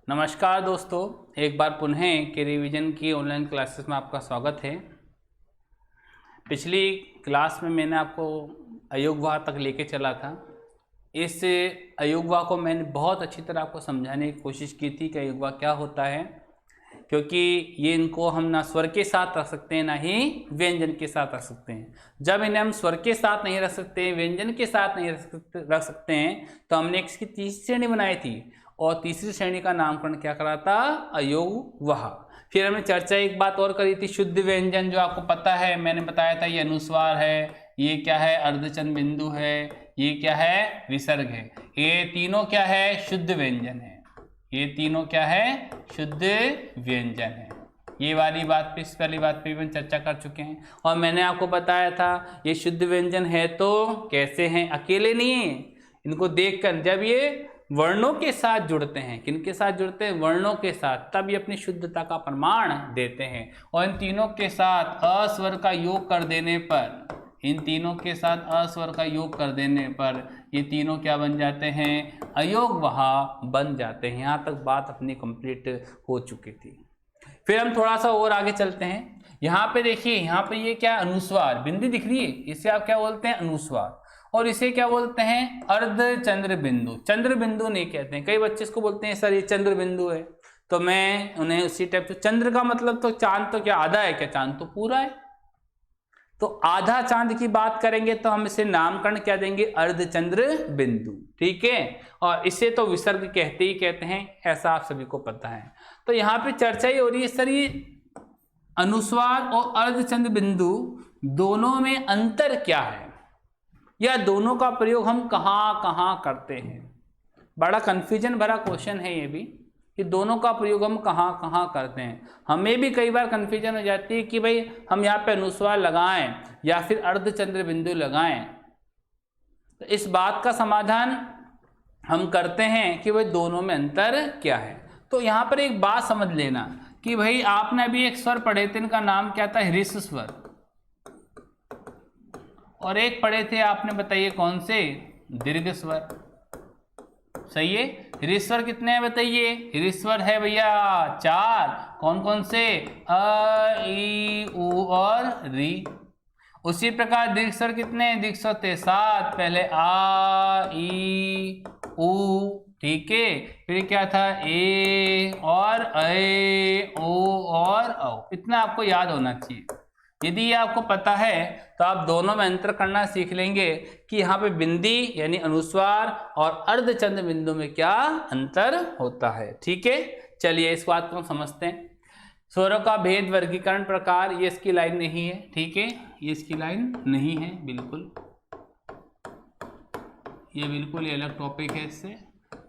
नमस्कार दोस्तों, एक बार पुनः के रिवीजन की ऑनलाइन क्लासेस में आपका स्वागत है। पिछली क्लास में मैंने आपको अयोगवाह तक लेके चला था। इस अयोगवाह को मैंने बहुत अच्छी तरह आपको समझाने की कोशिश की थी कि अयोगवाह क्या होता है, क्योंकि ये इनको हम ना स्वर के साथ रख सकते हैं ना ही व्यंजन के साथ रख सकते हैं। जब इन्हें हम स्वर के साथ नहीं रख सकते, व्यंजन के साथ नहीं रख सकते हैं, तो हमने इसकी तीसरी श्रेणी बनाई थी और तीसरी श्रेणी का नामकरण क्या करा था? अयोगवाह। फिर हमने चर्चा एक बात और करी थी, शुद्ध व्यंजन। जो आपको पता है, मैंने बताया था ये अनुस्वार है, ये क्या है? अर्धचंद्र बिंदु है, ये क्या है? विसर्ग है। ये तीनों क्या है? शुद्ध व्यंजन है। ये तीनों क्या है? शुद्ध व्यंजन है। ये वाली बात पे, इस वाली बात पे भी हम चर्चा कर चुके हैं। और मैंने आपको बताया था ये शुद्ध व्यंजन है तो कैसे हैं? अकेले नहीं है, इनको देखकर जब ये वर्णों के साथ जुड़ते हैं, किनके साथ जुड़ते हैं? वर्णों के साथ, तब ये अपनी शुद्धता का प्रमाण देते हैं। और इन तीनों के साथ अस्वर का योग कर देने पर, इन तीनों के साथ अस्वर का योग कर देने पर ये तीनों क्या बन जाते हैं? अयोगवाह बन जाते हैं। यहाँ तक बात अपनी कंप्लीट हो चुकी थी। फिर हम थोड़ा सा और आगे चलते हैं। यहाँ पे देखिए, यहाँ पे ये क्या? अनुस्वार बिंदी दिख रही है, इसे आप क्या बोलते हैं? अनुस्वार। और इसे क्या बोलते हैं? अर्धचंद्र बिंदु। चंद्र बिंदु नहीं कहते हैं। कई बच्चे इसको बोलते हैं सर ये चंद्र बिंदु है, तो मैं उन्हें उसी टाइप से, चंद्र का मतलब तो चांद तो क्या आधा है क्या? चांद तो पूरा है। तो आधा चांद की बात करेंगे तो हम इसे नामकरण क्या देंगे? अर्धचंद्र बिंदु। ठीक है। और इसे तो विसर्ग कहते ही कहते हैं, ऐसा आप सभी को पता है। तो यहाँ पे चर्चा ही हो रही है सर ये अनुस्वार और अर्धचंद्र बिंदु दोनों में अंतर क्या है, या दोनों का प्रयोग हम कहाँ कहाँ करते हैं। बड़ा कंफ्यूजन भरा क्वेश्चन है ये भी, कि दोनों का प्रयोग हम कहाँ कहाँ करते हैं। हमें भी कई बार कंफ्यूजन हो जाती है कि भाई हम यहाँ पे अनुस्वार लगाएं या फिर अर्धचंद्र बिंदु लगाएं। तो इस बात का समाधान हम करते हैं कि भाई दोनों में अंतर क्या है। तो यहाँ पर एक बात समझ लेना कि भाई आपने अभी एक स्वर पढ़े थे, इनका नाम क्या था? ह्रीस स्वर। और एक पढ़े थे आपने, बताइए कौन से? दीर्घ स्वर। सही है। ह्रीस्वर कितने हैं बताइए? ह्रीस्वर है भैया 4। कौन कौन से? अ, ई, उ और री। उसी प्रकार दीर्घ स्वर कितने? दीर्घ स्वर थे 7। पहले आ, ई, उ। ठीक है। फिर क्या था? ए और ए, ओ और औ। इतना आपको याद होना चाहिए। यदि ये आपको पता है तो आप दोनों में अंतर करना सीख लेंगे कि यहाँ पे बिंदी यानी अनुस्वार और अर्धचंद्र बिंदु में क्या अंतर होता है। ठीक है, चलिए इस बात को समझते हैं। स्वरों का भेद वर्गीकरण प्रकार, ये इसकी लाइन नहीं है। ठीक है, ये इसकी लाइन नहीं है बिल्कुल, ये बिल्कुल अलग टॉपिक है इससे।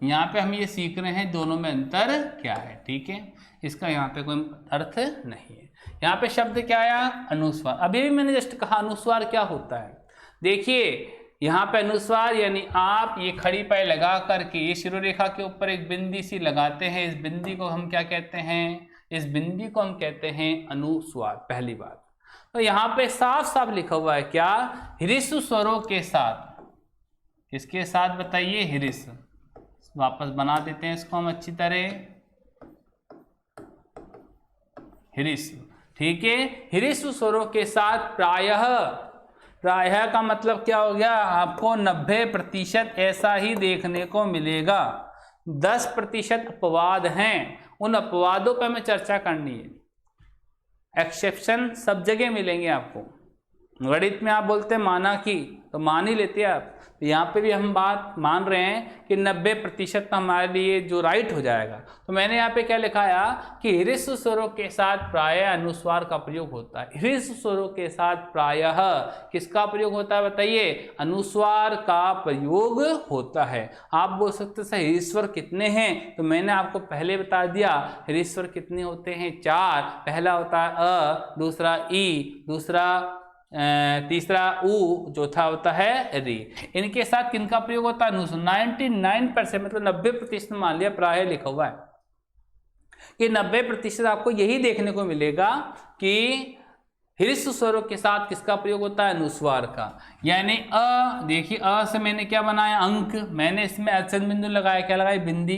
यहाँ पे हम ये सीख रहे हैं दोनों में अंतर क्या है। ठीक है, इसका यहाँ पे कोई अर्थ नहीं है। यहाँ पे शब्द क्या आया? अनुस्वार। अभी भी मैंने जस्ट कहा अनुस्वार क्या होता है। देखिए यहाँ पे अनुस्वार यानी आप ये खड़ी पैर लगा करके ये शिरोरेखा के ऊपर एक बिंदी सी लगाते हैं। इस बिंदी को हम क्या कहते हैं? इस बिंदी को हम कहते हैं अनुस्वार। पहली बात तो यहाँ पे साफ साफ लिखा हुआ है क्या? ह्रीस स्वरों के साथ। किसके साथ बताइए? ह्रीस। वापस बना देते हैं इसको हम अच्छी तरह, ह्रीस। ठीक है, ह्रीस स्वरों के साथ प्रायः। प्रायः का मतलब क्या हो गया? आपको 90% ऐसा ही देखने को मिलेगा। 10% अपवाद हैं, उन अपवादों पर हमें चर्चा करनी है। एक्सेप्शन सब जगह मिलेंगे आपको। गणित में आप बोलते हैं माना कि, तो मान ही लेते हैं आप। तो यहाँ पे भी हम बात मान रहे हैं कि 90% हमारे लिए जो राइट हो जाएगा। तो मैंने यहाँ पे क्या लिखाया कि ह्रीस स्वरों के साथ प्रायः अनुस्वार का प्रयोग होता है। ह्रीस स्वरों के साथ प्रायः किसका प्रयोग होता है बताइए? अनुस्वार का प्रयोग होता है। आप बोल सकते हैं ह्रीस्वर कितने हैं, तो मैंने आपको पहले बता दिया ह्रीस्वर कितने होते हैं? 4। पहला होता है अ, दूसरा ई, दूसरा तीसरा उ, चौथा होता है री। इनके साथ किनका प्रयोग होता है? 99% मतलब 90% मान लिया, प्राय लिखा हुआ है कि 90% आपको यही देखने को मिलेगा कि ह्रस्व स्वरों के साथ किसका प्रयोग होता है? अनुस्वार का। यानी अ, देखिए अ से मैंने क्या बनाया? अंक। मैंने इसमें अचन बिंदु लगाया, क्या लगाया? बिंदी।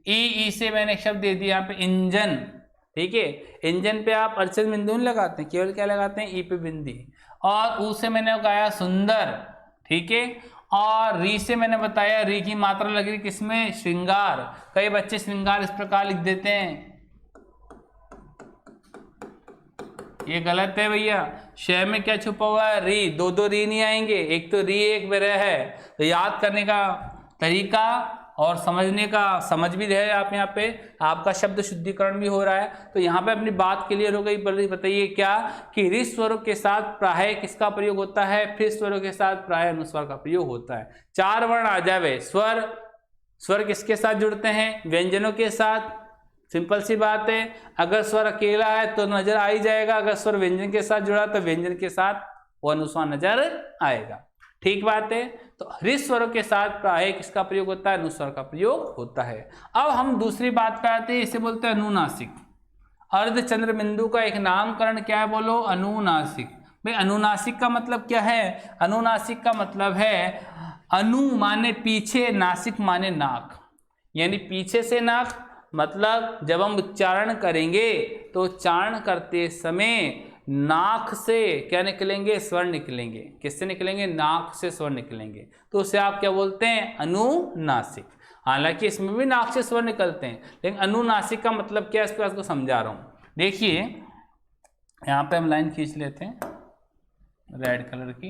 ई से मैंने एक शब्द दे दिया यहाँ पे इंजन, ठीक है। इंजन पे आप अर्चन बिंदु नहीं लगाते हैं, केवल क्या लगाते हैं? ई पे बिंदी। और ऊ से मैंने लगाया सुंदर, ठीक है। और री से मैंने बताया, री की मात्रा लग रही किसमें? श्रृंगार। कई बच्चे श्रृंगार इस प्रकार लिख देते हैं, ये गलत है भैया। शय में क्या छुपा हुआ है? री। दो दो री नहीं आएंगे, एक तो री एक बेरह है। तो याद करने का तरीका और समझने का समझ भी रहे आप, यहाँ पे आपका शब्द शुद्धिकरण भी हो रहा है। तो यहाँ पे अपनी बात क्लियर हो गई। बताइए क्या कि ह्रस्व स्वरों के साथ प्राय किसका प्रयोग होता है? फिर स्वरों के साथ प्राय अनुस्वार का प्रयोग होता है। 4 वर्ण आ जावे, स्वर किसके साथ जुड़ते हैं? व्यंजनों के साथ। सिंपल सी बात है, अगर स्वर अकेला है तो नजर आ ही जाएगा, अगर स्वर व्यंजन के साथ जुड़ा तो व्यंजन के साथ वो अनुस्वार नजर आएगा। ठीक बात है। तो ह्रस्व स्वरों के साथ प्राय किसका प्रयोग होता है? अनुस्वार का प्रयोग होता है। अब हम दूसरी बात पे आते हैं, इसे बोलते हैं अनुनासिक। अर्धचंद्र बिंदु का एक नामकरण क्या है? बोलो, अनुनासिक। भाई अनुनासिक का मतलब क्या है? अनुनासिक का मतलब है अनु माने पीछे, नासिक माने नाक। यानी पीछे से नाक, मतलब जब हम उच्चारण करेंगे तो उच्चारण करते समय नाक से क्या निकलेंगे? स्वर निकलेंगे। किससे निकलेंगे? नाक से स्वर निकलेंगे। तो उसे आप क्या बोलते हैं? अनुनासिक। हालांकि इसमें भी नाक से स्वर निकलते हैं, लेकिन अनुनासिक का मतलब क्या है इसको आपको समझा रहा हूँ। देखिए यहाँ पे हम लाइन खींच लेते हैं रेड कलर की,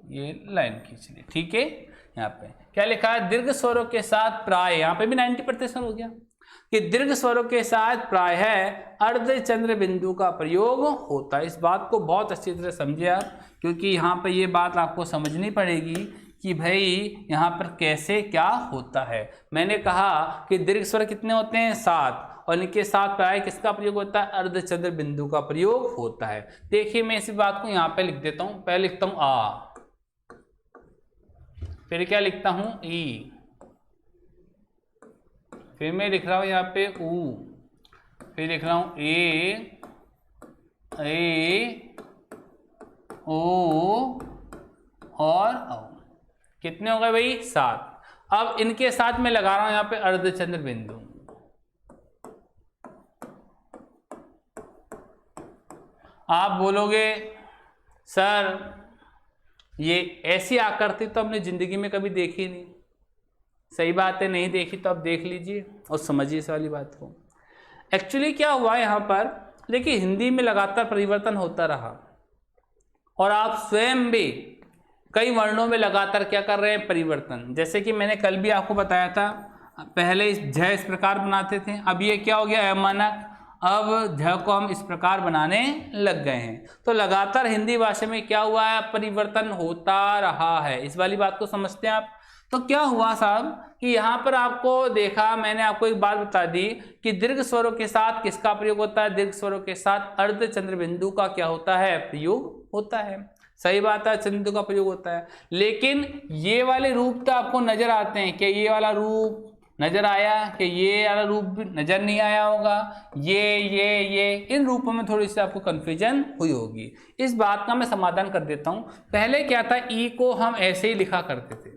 ये लाइन खींच ली, ठीक है। यहाँ पे क्या लिखा है? दीर्घ स्वरों के साथ प्राय, यहाँ पे भी 90% हो गया कि दीर्घ स्वरों के साथ प्राय है अर्धचंद्र बिंदु का प्रयोग होता है। इस बात को बहुत अच्छी तरह समझिए आप, क्योंकि यहाँ पे ये बात आपको समझनी पड़ेगी कि भाई यहाँ पर कैसे क्या होता है। मैंने कहा कि दीर्घ स्वर कितने होते हैं? 7, और इनके साथ प्राय किसका प्रयोग होता है? अर्धचंद्र बिंदु का प्रयोग होता है। देखिए मैं इसी बात को यहाँ पे लिख देता हूँ। पहले लिखता हूँ आ, फिर क्या लिखता हूं? ई, फिर मैं लिख रहा हूं यहाँ पे ऊ, फिर लिख रहा हूं ए ओ और औ। कितने हो गए भाई? 7। अब इनके साथ मैं लगा रहा हूं यहाँ पे अर्धचंद्र बिंदु। आप बोलोगे सर ये ऐसी आकृति तो हमने जिंदगी में कभी देखी नहीं। सही बात है, नहीं देखी तो आप देख लीजिए और समझिए इस वाली बात को। एक्चुअली क्या हुआ यहाँ पर, देखिए हिंदी में लगातार परिवर्तन होता रहा और आप स्वयं भी कई वर्णों में लगातार क्या कर रहे हैं? परिवर्तन। जैसे कि मैंने कल भी आपको बताया था, पहले झ इस प्रकार बनाते थे, अब ये क्या हो गया? अमानक। अब झ को हम इस प्रकार बनाने लग गए हैं। तो लगातार हिंदी भाषा में क्या हुआ है? परिवर्तन होता रहा है। इस वाली बात को समझते हैं आप। तो क्या हुआ साहब कि यहाँ पर आपको देखा, मैंने आपको एक बात बता दी कि दीर्घ स्वरों के साथ किसका प्रयोग होता है? दीर्घ स्वरों के साथ अर्धचंद्र बिंदु का क्या होता है? प्रयोग होता है। सही बात है, चंद्र का प्रयोग होता है। लेकिन ये वाले रूप तो आपको नजर आते हैं, क्या ये वाला रूप नजर आया? कि ये वाला रूप भी नजर नहीं आया होगा? ये इन रूपों में थोड़ी सी आपको कंफ्यूजन हुई होगी। इस बात का मैं समाधान कर देता हूं। पहले क्या था? ई को हम ऐसे ही लिखा करते थे,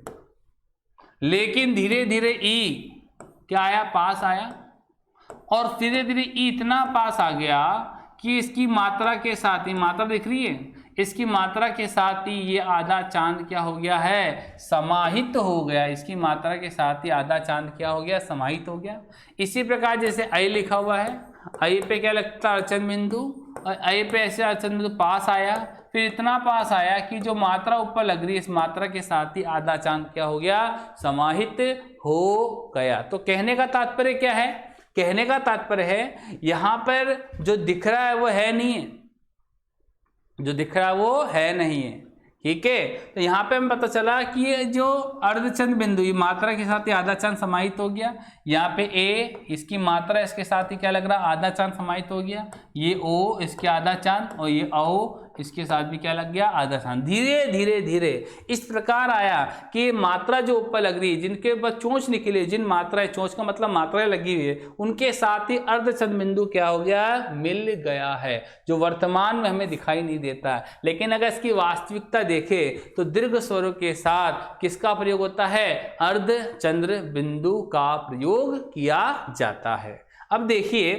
लेकिन धीरे धीरे ई क्या आया? पास आया, और धीरे धीरे ई इतना पास आ गया कि इसकी मात्रा के साथ ही, मात्रा दिख रही है, इसकी मात्रा के साथ ही ये आधा चांद क्या हो गया है? समाहित हो गया। इसकी मात्रा के साथ ही आधा चांद क्या हो गया? समाहित हो गया। इसी प्रकार जैसे आई लिखा हुआ है, आई पे क्या लगता है? अर्चन बिंदु, और आई पे ऐसे अर्चन बिंदु पास आया, फिर इतना पास आया कि जो मात्रा ऊपर लग रही है इस मात्रा के साथ ही आधा चांद क्या हो गया? समाहित हो गया। तो कहने का तात्पर्य क्या है? कहने का तात्पर्य है यहाँ पर जो दिख रहा है वो है नहीं है, जो दिख रहा है वो है नहीं है, ठीक है। तो यहाँ पे हमें पता चला कि ये जो अर्धचंद्र बिंदु, ये मात्रा के साथ ही आधा चांद समाहित हो गया। यहाँ पे ए, इसकी मात्रा इसके साथ ही क्या लग रहा है? आधा चांद समाहित हो गया। ये ओ, इसके आधा चांद, और ये औ, इसके साथ भी क्या लग गया, आधा चांद। धीरे धीरे धीरे इस प्रकार आया कि मात्रा जो ऊपर लग रही है, जिनके ऊपर चोंच निकली है, जिन मात्राएं, चोंच का मतलब मात्राएं लगी हुई है, उनके साथ ही अर्धचंद्र बिंदु क्या हो गया, मिल गया है, जो वर्तमान में हमें दिखाई नहीं देता है। लेकिन अगर इसकी वास्तविकता देखें तो दीर्घ स्वरों के साथ किसका प्रयोग होता है, अर्धचंद्र बिंदु का प्रयोग किया जाता है। अब देखिए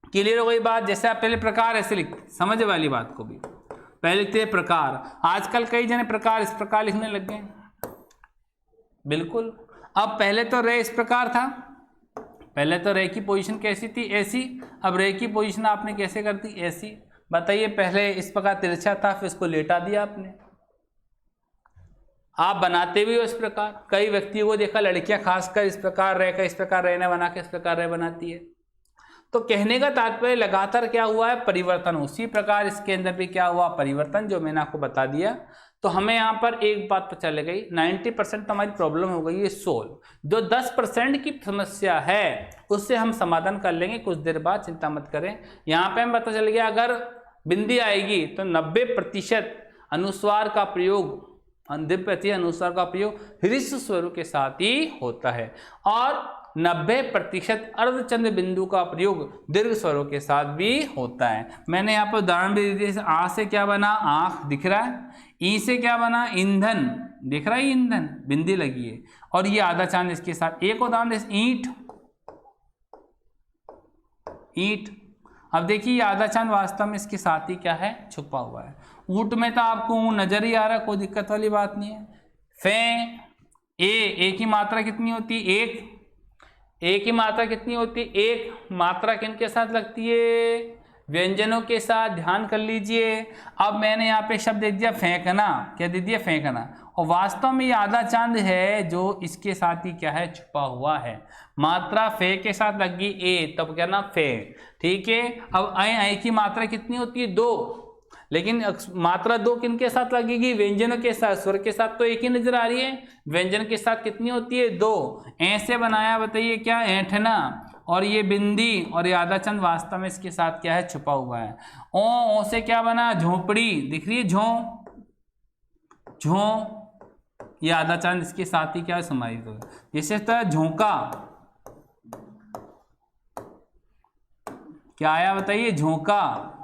क्लियर हो गई बात। जैसे आप पहले प्रकार ऐसे लिखते, समझ वाली बात को भी पहले लिखते हैं प्रकार। आजकल कई जने प्रकार इस प्रकार लिखने लग गए, बिल्कुल। अब पहले तो रे इस प्रकार था, पहले तो रे की पोजीशन कैसी थी, ऐसी। अब रे की पोजीशन आपने कैसे कर दी, ऐसी। बताइए, पहले इस प्रकार तिरछा था, फिर इसको लेटा दिया आपने। आप बनाते भी हो इस प्रकार, कई व्यक्तियों को देखा, लड़कियां खासकर इस प्रकार रे का इस प्रकार रहना बना के इस प्रकार रे बनाती है। तो कहने का तात्पर्य लगातार क्या हुआ है, परिवर्तन। उसी प्रकार इसके अंदर भी क्या हुआ, परिवर्तन, जो मैंने आपको बता दिया। तो हमें यहाँ पर एक बात पता चल गई, 90% तो हमारी प्रॉब्लम हो गई है सोल्व। जो 10% की समस्या है उससे हम समाधान कर लेंगे कुछ देर बाद, चिंता मत करें। यहाँ पे हमें पता चल गया अगर बिंदी आएगी तो 90% अनुस्वार का प्रयोग, अनुस्वार का प्रयोग ह्रस्व स्वरों के साथ ही होता है, और 90% अर्धचंद्र बिंदु का प्रयोग दीर्घ स्वरों के साथ भी होता है। मैंने यहाँ पर उदाहरण भी दिए। आ से क्या बना, आंख दिख रहा है। ई से क्या बना, ईंधन दिख रहा है, ईंधन बिंदी लगी है, और ये आधा चांद इसके साथ। एक उदाहरण ईंट, ईंट। अब देखिए ये आधा चांद वास्तव में इसके साथ ही क्या है, छुपा हुआ है। ऊंट में तो आपको नजर ही आ रहा है, कोई दिक्कत वाली बात नहीं है। फे, ए की मात्रा कितनी होती है, एक की मात्रा कितनी होती है, एक मात्रा किनके साथ लगती है, व्यंजनों के साथ। ध्यान कर लीजिए। अब मैंने यहाँ पे शब्द दे दिया फेंकना, क्या दे दिया, फेंकना, और वास्तव में ये आधा चांद है जो इसके साथ ही क्या है, छुपा हुआ है। मात्रा फे के साथ लगी ए, तब क्या ना, फे, ठीक है। अब ऐ की मात्रा कितनी होती है, 2, लेकिन मात्रा 2 किनके साथ लगेगी, व्यंजनों के साथ। स्वर के साथ तो एक ही नजर आ रही है, व्यंजन के साथ कितनी होती है, 2। ऐसे बनाया, बताइए क्या, ऐंठना, और ये बिंदी, और ये आधा चंद वास्तव में इसके साथ क्या है, छुपा हुआ है। ओ से क्या बना, झोपड़ी, दिख रही है, झो, ये आधा चांद इसके साथ ही क्या है, समाहित हो गया। जैसे तरह झोंका, क्या आया, बताइए, झोंका।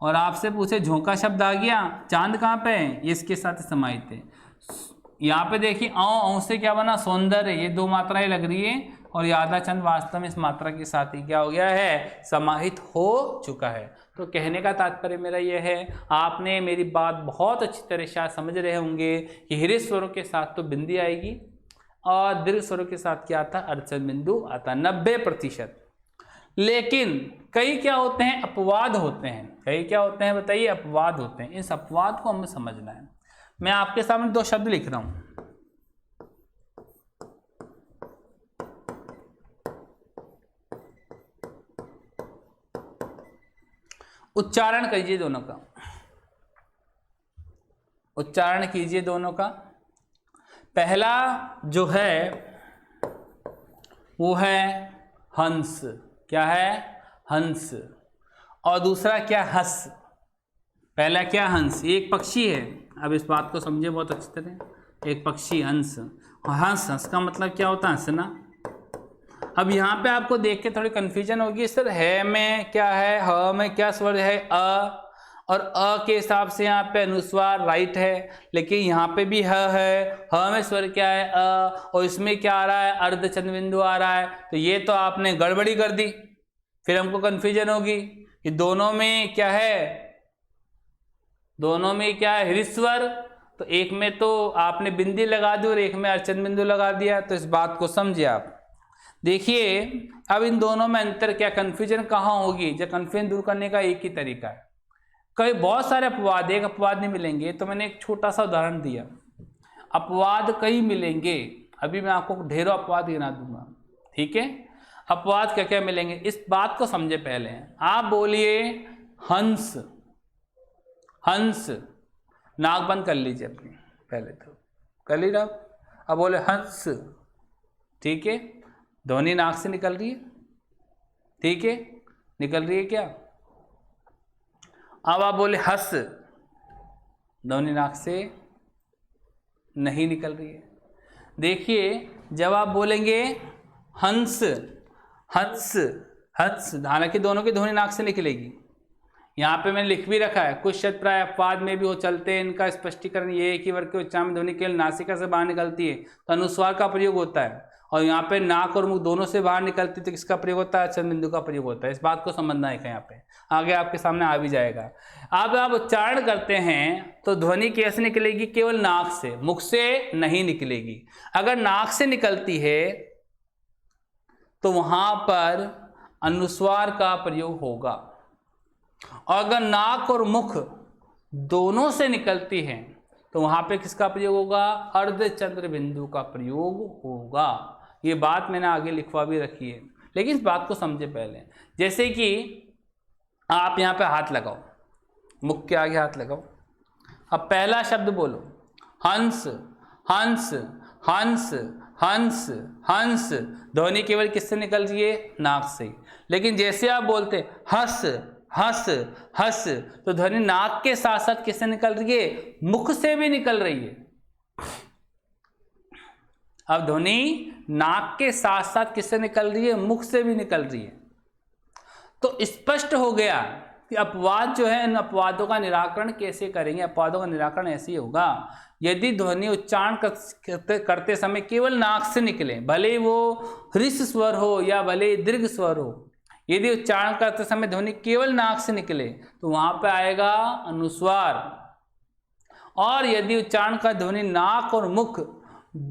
और आपसे पूछे झोंका शब्द आ गया, चांद कहाँ पे है, ये इसके साथ समाहित है। यहाँ पे देखिए औ से क्या बना, सौंदर्य, ये 2 मात्राएं लग रही है, और ये आधा चंद वास्तव में इस मात्रा के साथ ही क्या हो गया है, समाहित हो चुका है। तो कहने का तात्पर्य मेरा ये है, आपने मेरी बात बहुत अच्छी तरह से समझ रहे होंगे कि ह्रस्व स्वरों के साथ तो बिंदी आएगी, और दीर्घ स्वरों के साथ क्या आता, अर्धचंद्र बिंदु आता, 90%। लेकिन कई क्या होते हैं, अपवाद होते हैं। कई क्या होते हैं, बताइए, अपवाद होते हैं। इस अपवाद को हमें समझना है। मैं आपके सामने 2 शब्द लिख रहा हूं, उच्चारण कीजिए दोनों का, उच्चारण कीजिए दोनों का। पहला जो है वो है हंस, क्या है, हंस, और दूसरा क्या, हंस। पहला क्या, हंस, एक पक्षी है। अब इस बात को समझे बहुत अच्छी तरह, एक पक्षी, हंस। हंस, हंस का मतलब क्या होता है, हंसना। अब यहाँ पे आपको देख के थोड़ी कन्फ्यूजन होगी, सर है में क्या है, ह में क्या स्वर है, अ, और अ के हिसाब से यहाँ पे अनुस्वार राइट है, लेकिन यहाँ पे भी ह है, ह में स्वर क्या है, अ, और इसमें क्या आ रहा है, अर्धचंद्र बिंदु आ रहा है। तो ये तो आपने गड़बड़ी कर दी, फिर हमको कन्फ्यूजन होगी कि दोनों में क्या है, दोनों में क्या है, ह्रस्वर। तो एक में तो आपने बिंदी लगा दी और एक में अर्धचंद्र बिंदु लगा दिया। तो इस बात को समझिए आप। देखिए अब इन दोनों में अंतर क्या, कन्फ्यूजन कहाँ होगी, जब कन्फ्यूजन दूर करने का एक ही तरीका है। कई बहुत सारे अपवाद, एक अपवाद नहीं मिलेंगे। तो मैंने एक छोटा सा उदाहरण दिया, अपवाद कई मिलेंगे। अभी मैं आपको ढेरों अपवाद गिना दूंगा, ठीक है। अपवाद क्या क्या मिलेंगे, इस बात को समझे पहले। आप बोलिए हंस, हंस, नाक बंद कर लीजिए अपनी, पहले तो कर ली रहा। अब बोले हंस, ठीक है, ध्वनि नाक से निकल रही है, ठीक है, निकल रही है क्या। अब आप बोले हस, ध्वनि नाक से नहीं निकल रही है। देखिए जब आप बोलेंगे हंस, हंस, हंस, हालांकि दोनों की ध्वनि नाक से निकलेगी। यहाँ पे मैंने लिख भी रखा है, कुछ शब्द प्राय अपवाद में भी हो चलते हैं, इनका स्पष्टीकरण ये है कि वर्ग के उच्चारण में ध्वनि केवल नासिका से बाहर निकलती है तो अनुस्वार का प्रयोग होता है, और यहाँ पे नाक और मुख दोनों से बाहर निकलती है तो किसका प्रयोग होता है? चंद्र बिंदु का प्रयोग होता है। इस बात को समझना है, यहाँ पे आगे आपके सामने आ भी जाएगा। अब आप उच्चारण करते हैं तो ध्वनि कैसे निकलेगी? केवल नाक से, मुख से नहीं निकलेगी। अगर नाक से निकलती है तो वहां पर अनुस्वार का प्रयोग होगा, और अगर नाक और मुख दोनों से निकलती है तो वहां पे किसका प्रयोग होगा? अर्धचंद्र बिंदु का प्रयोग होगा। ये बात मैंने आगे लिखवा भी रखी है, लेकिन इस बात को समझे पहले। जैसे कि आप यहाँ पे हाथ लगाओ, मुख के आगे हाथ लगाओ, अब पहला शब्द बोलो हंस, हंस, हंस, हंस, हंस, ध्वनि केवल किससे निकल रही है? नाक से। लेकिन जैसे आप बोलते हंस, हंस, हंस, तो ध्वनि नाक के साथ साथ किससे निकल रही है? मुख से भी निकल रही है। अब ध्वनि नाक के साथ साथ किससे निकल रही है? मुख से भी निकल रही है। तो स्पष्ट हो गया कि अपवाद जो है, इन अपवादों का निराकरण कैसे करेंगे। अपवादों का निराकरण ऐसे ही होगा, यदि ध्वनि उच्चारण करते समय केवल नाक से निकले, भले वो ह्रस्व स्वर हो या भले दीर्घ स्वर हो, यदि उच्चारण करते समय ध्वनि केवल नाक से निकले तो वहां पे आएगा अनुस्वार। और यदि उच्चारण का ध्वनि नाक और मुख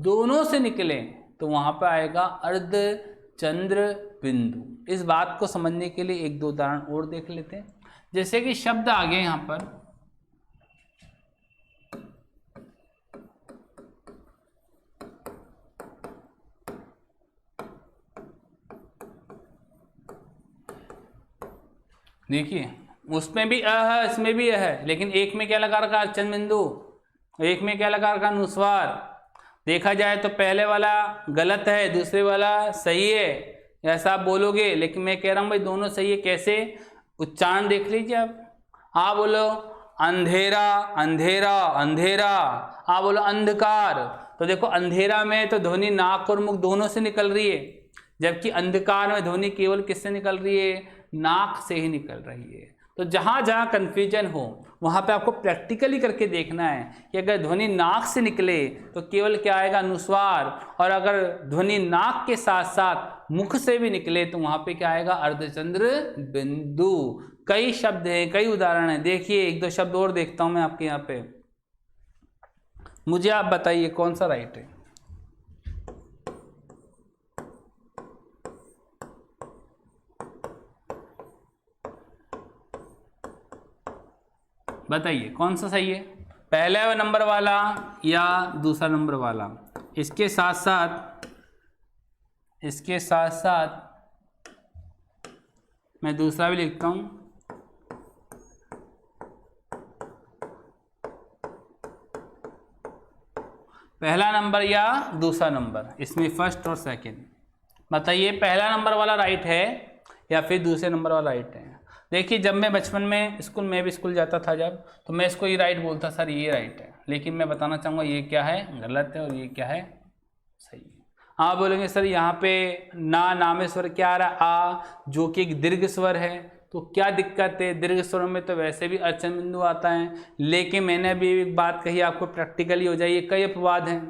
दोनों से निकले तो वहां पे आएगा अर्धचंद्र बिंदु। इस बात को समझने के लिए एक दो उदाहरण और देख लेते हैं। जैसे कि शब्द आ गए यहां पर, देखिए उसमें भी अ है, इसमें भी अ है, लेकिन एक में क्या लगा रखा? अर्धचंद्र बिंदु, एक में क्या लगा रखा? अनुस्वार। देखा जाए तो पहले वाला गलत है, दूसरे वाला सही है, ऐसा आप बोलोगे, लेकिन मैं कह रहा हूं भाई दोनों सही है। कैसे? उच्चारण देख लीजिए आप बोलो अंधेरा, अंधेरा, अंधेरा, आप बोलो अंधकार, तो देखो अंधेरा में तो ध्वनि नाक और मुख दोनों से निकल रही है, जबकि अंधकार में ध्वनि केवल किससे निकल रही है? नाक से ही निकल रही है। तो जहां जहां कंफ्यूजन हो वहां पे आपको प्रैक्टिकली करके देखना है कि अगर ध्वनि नाक से निकले तो केवल क्या आएगा? अनुस्वार, और अगर ध्वनि नाक के साथ साथ मुख से भी निकले तो वहां पे क्या आएगा? अर्धचंद्र बिंदु। कई शब्द हैं, कई उदाहरण हैं। देखिए एक दो शब्द और देखता हूं मैं आपके यहाँ पे, मुझे आप बताइए कौन सा राइट है। बताइए कौन सा सही है? पहला नंबर वाला या दूसरा नंबर वाला? इसके साथ साथ मैं दूसरा भी लिखता हूं, पहला नंबर या दूसरा नंबर, इसमें फर्स्ट और सेकंड। बताइए पहला नंबर वाला राइट है या फिर दूसरे नंबर वाला राइट है? देखिए जब मैं बचपन में स्कूल में भी स्कूल जाता था जब, तो मैं इसको ये राइट बोलता, सर ये राइट है, लेकिन मैं बताना चाहूँगा ये क्या है? गलत है, और ये क्या है? सही है। आप बोलेंगे सर यहाँ पे ना में स्वर क्या आ रहा है? आ, जो कि एक दीर्घ स्वर है, तो क्या दिक्कत है? दीर्घ स्वरों में तो वैसे भी अर्धचंद्र बिंदु आता है, लेकिन मैंने अभी एक बात कही आपको, प्रैक्टिकली हो जाइए, कई अपवाद हैं।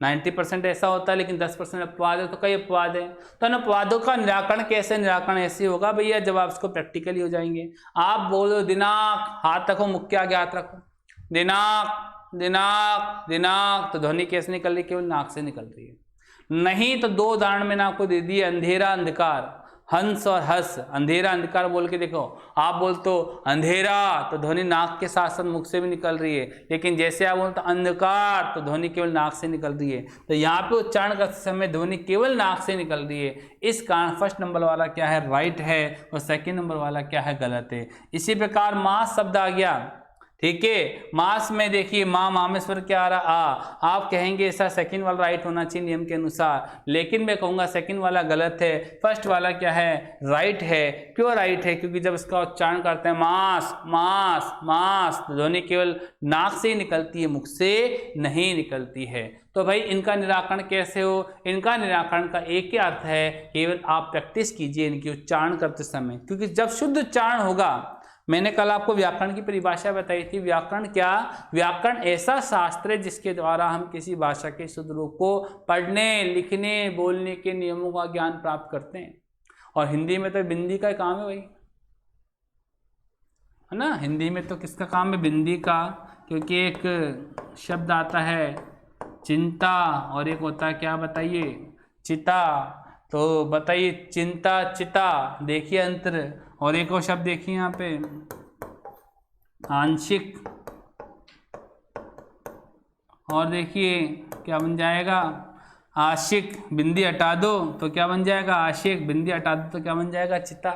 90% ऐसा होता है, लेकिन 10% अपवाद है, तो कई अपवाद है। तो इन अपवादों का निराकरण कैसे? निराकरण ऐसे होगा भैया, जब आप इसको प्रैक्टिकली हो जाएंगे। आप बोलो दिनांक, हाथ रखो, मुख के आगे हाथ रखो, दिनांक, दिनांक, दिनांक, तो ध्वनि कैसे निकल रही? केवल नाक से निकल रही है। नहीं तो दो उदाहरण मैंने आपको दे दिए, अंधेरा, अंधकार, हंस और हंस। अंधेरा अंधकार बोल के देखो, आप बोलते तो अंधेरा तो ध्वनि नाक के साथ साथ मुख से भी निकल रही है, लेकिन जैसे आप बोलते अंधकार तो ध्वनि केवल नाक से निकल रही है। तो यहाँ पे उच्चारण करते समय ध्वनि केवल नाक से निकल रही है। इस कारण फर्स्ट नंबर वाला क्या है? राइट है, और सेकेंड नंबर वाला क्या है? गलत है। इसी प्रकार मास शब्द आ गया, ठीक है। मास में देखिए मामेश्वर क्या आ रहा आ, आप कहेंगे ऐसा सेकंड वाला राइट होना चाहिए नियम के अनुसार, लेकिन मैं कहूँगा सेकंड वाला गलत है, फर्स्ट वाला क्या है, राइट है। क्यों राइट है, क्योंकि जब इसका उच्चारण करते हैं मास मास मास, ध्वनि केवल नाक से ही निकलती है, मुख से नहीं निकलती है। तो भाई इनका निराकरण कैसे हो, इनका निराकरण का एक ही अर्थ है, केवल आप प्रैक्टिस कीजिए इनकी उच्चारण करते समय, क्योंकि जब शुद्ध उच्चारण होगा, मैंने कल आपको व्याकरण की परिभाषा बताई थी। व्याकरण क्या, व्याकरण ऐसा शास्त्र है जिसके द्वारा हम किसी भाषा के शुद्ध रूप को पढ़ने, लिखने, बोलने के नियमों का ज्ञान प्राप्त करते हैं। और हिंदी में तो बिंदी का काम है भाई, है ना। हिंदी में तो किसका काम है, बिंदी का, क्योंकि एक शब्द आता है चिंता और एक होता है क्या बताइए, चिता। तो बताइए चिंता चिता, देखिए अंतर। और एक और शब्द देखिए यहाँ पे आंशिक, और देखिए क्या बन जाएगा, आशिक। बिंदी हटा दो तो क्या बन जाएगा, आशिक। बिंदी हटा दो तो क्या बन जाएगा, चिता।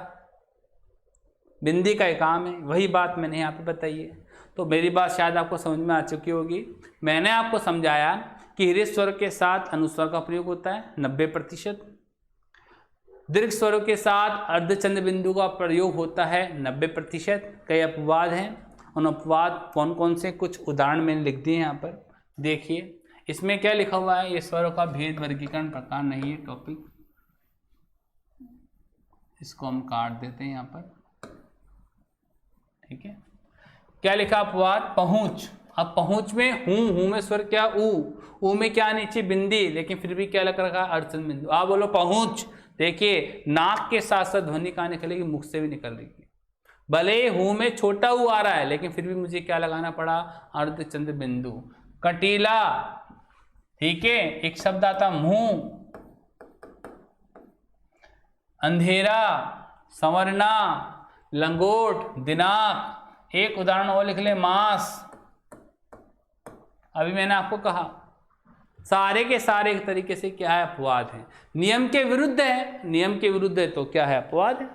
बिंदी का एक काम है, वही बात मैंने यहाँ पे बताई है। तो मेरी बात शायद आपको समझ में आ चुकी होगी। मैंने आपको समझाया कि हृदय स्वर के साथ अनुस्वर का प्रयोग होता है 90%, दीर्घ स्वरों के साथ अर्धचंद्र बिंदु का प्रयोग होता है 90%। कई अपवाद हैं, उन अपवाद कौन कौन से, कुछ उदाहरण मैंने लिख दिए यहाँ पर। देखिए इसमें क्या लिखा हुआ है, ये स्वरों का भेद वर्गीकरण प्रकार नहीं है टॉपिक, इसको हम काट देते हैं यहाँ पर, ठीक है। क्या लिखा अपवाद, पहुँच। अब पहुँच में हूँ में स्वर क्या, ऊ में क्या नीचे बिंदी, लेकिन फिर भी क्या लग रखा, अर्धचंद्र बिंदु। आप बोलो पहुँच, देखिए नाक के साथ साथ ध्वनि कहाँ निकलेगी, मुख से भी निकलेगी। भले हूँ में छोटा ऊ आ रहा है, लेकिन फिर भी मुझे क्या लगाना पड़ा, अर्धचंद्र बिंदु। कटीला, ठीक है, एक शब्द आता मुंह। अंधेरा, संवरना, लंगोट, दिनाक। एक उदाहरण और लिख ले, मास। अभी मैंने आपको कहा सारे के सारे एक तरीके से क्या है, अपवाद है, नियम के विरुद्ध है। नियम के विरुद्ध है तो क्या है, अपवाद है।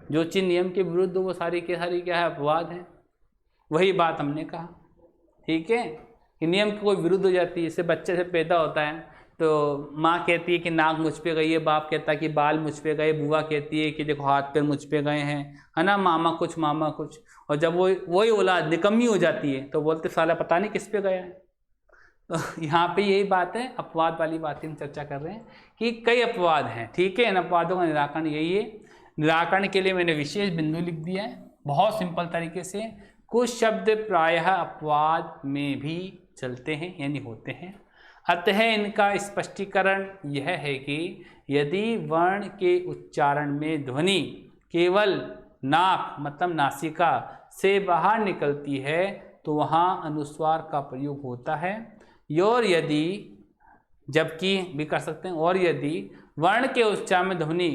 जो चीज नियम के विरुद्ध वो सारी के सारी क्या है, अपवाद है। वही बात हमने कहा, ठीक है, कि नियम की कोई विरुद्ध हो जाती है। जैसे बच्चे से पैदा होता है तो माँ कहती है कि नाक मुझ पे गई है, बाप कहता है कि बाल मुझ पे गए, बुआ कहती है कि देखो हाथ पैर मुझ पे गए हैं, है ना, मामा कुछ मामा कुछ। और जब वही औलाद निकम्मी हो जाती है तो बोलते साला पता नहीं किस पे गया है। तो यहाँ पे यही बात है, अपवाद वाली बातें हम चर्चा कर रहे हैं कि कई अपवाद हैं, ठीक है। इन अपवादों का निराकरण यही है। निराकरण के लिए मैंने विशेष बिंदु लिख दिया है बहुत सिंपल तरीके से। कुछ शब्द प्रायः अपवाद में भी चलते हैं यानी होते हैं, अतः इनका स्पष्टीकरण यह है कि यदि वर्ण के उच्चारण में ध्वनि केवल नाक मतलब नासिका से बाहर निकलती है तो वहाँ अनुस्वार का प्रयोग होता है। और यदि, जबकि भी कर सकते हैं, और यदि वर्ण के उच्चारण में ध्वनि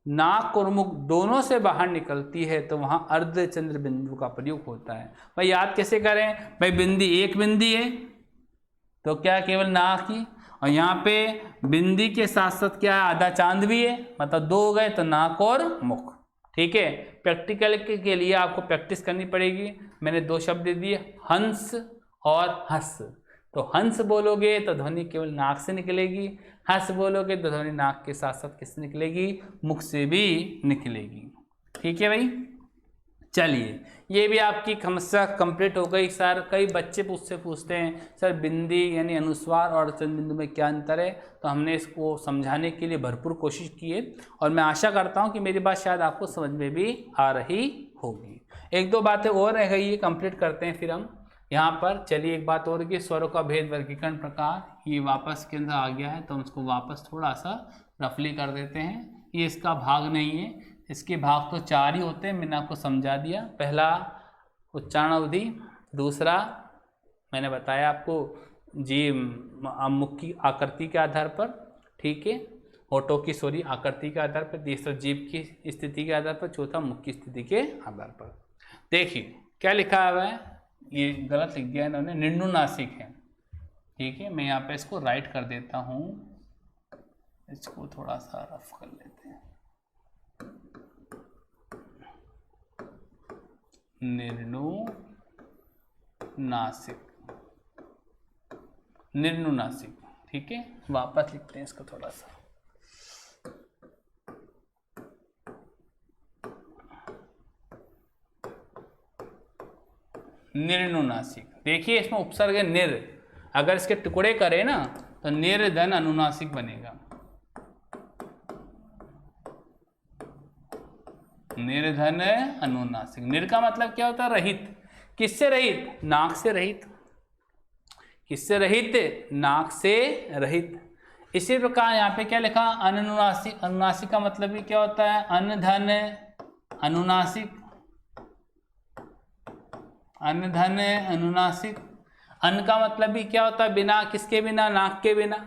नाक और मुख दोनों से बाहर निकलती है तो वहाँ अर्धचंद्र बिंदु का प्रयोग होता है। भाई याद कैसे करें, भाई बिंदी एक बिंदी है तो क्या केवल नाक ही, और यहाँ पे बिंदी के साथ साथ क्या है, आधा चांद भी है, मतलब दो हो गए तो नाक और मुख, ठीक है। प्रैक्टिकल के लिए आपको प्रैक्टिस करनी पड़ेगी। मैंने दो शब्द दे दिए, हंस और हंस। तो हंस बोलोगे तो ध्वनि केवल नाक से निकलेगी, हंस बोलोगे तो ध्वनि नाक के साथ साथ किससे निकलेगी, मुख से भी निकलेगी, ठीक है भाई। चलिए ये भी आपकी समस्या कंप्लीट हो गई। सर कई बच्चे मुझसे पूछते हैं सर बिंदी यानी अनुस्वार और चंद्र बिंदु में क्या अंतर है, तो हमने इसको समझाने के लिए भरपूर कोशिश की है और मैं आशा करता हूँ कि मेरी बात शायद आपको समझ में भी आ रही होगी। एक दो बातें और रह गई है, कंप्लीट करते हैं फिर हम यहाँ पर। चलिए एक बात और कि स्वरों का भेद वर्गीकरण प्रकार, ये वापस के अंदर आ गया है तो हम उसको वापस थोड़ा सा रफली कर देते हैं। ये इसका भाग नहीं है, इसके भाग तो चार ही होते हैं, मैंने आपको समझा दिया। पहला उच्चारण अवधि, दूसरा मैंने बताया आपको जी मुख की आकृति के आधार पर, ठीक है, होठों की स्वरी आकृति के आधार पर, तीसरा जीभ की स्थिति के आधार पर, चौथा मुख की स्थिति के आधार पर। देखिए क्या लिखा हुआ है, ये गलत लिख दिया इन्होंने, निन्नुनासिक है, ठीक है। मैं यहाँ पे इसको राइट कर देता हूँ, इसको थोड़ा सा रफ कर लेते हैं। निर्णु नासिक, निर्नुनासिक। ठीक है, वापस लिखते हैं इसको थोड़ा सा। निर्नुनासिक। देखिए इसमें उपसर्ग है निर, अगर इसके टुकड़े करें ना तो निर्धन अनुनासिक बनेगा। निर्धन अनुनासिक। निर का मतलब क्या होता है? रहित। किससे रहित? नाक से रहित। किससे रहित? नाक से रहित। इसी प्रकार यहाँ पे क्या लिखा? अनुनासिक। अनुनासिक का मतलब भी क्या होता है? अनधन अनुनासिक। अनधन अनुनासिक। अन का मतलब भी क्या होता है? बिना। किसके बिना? नाक के बिना।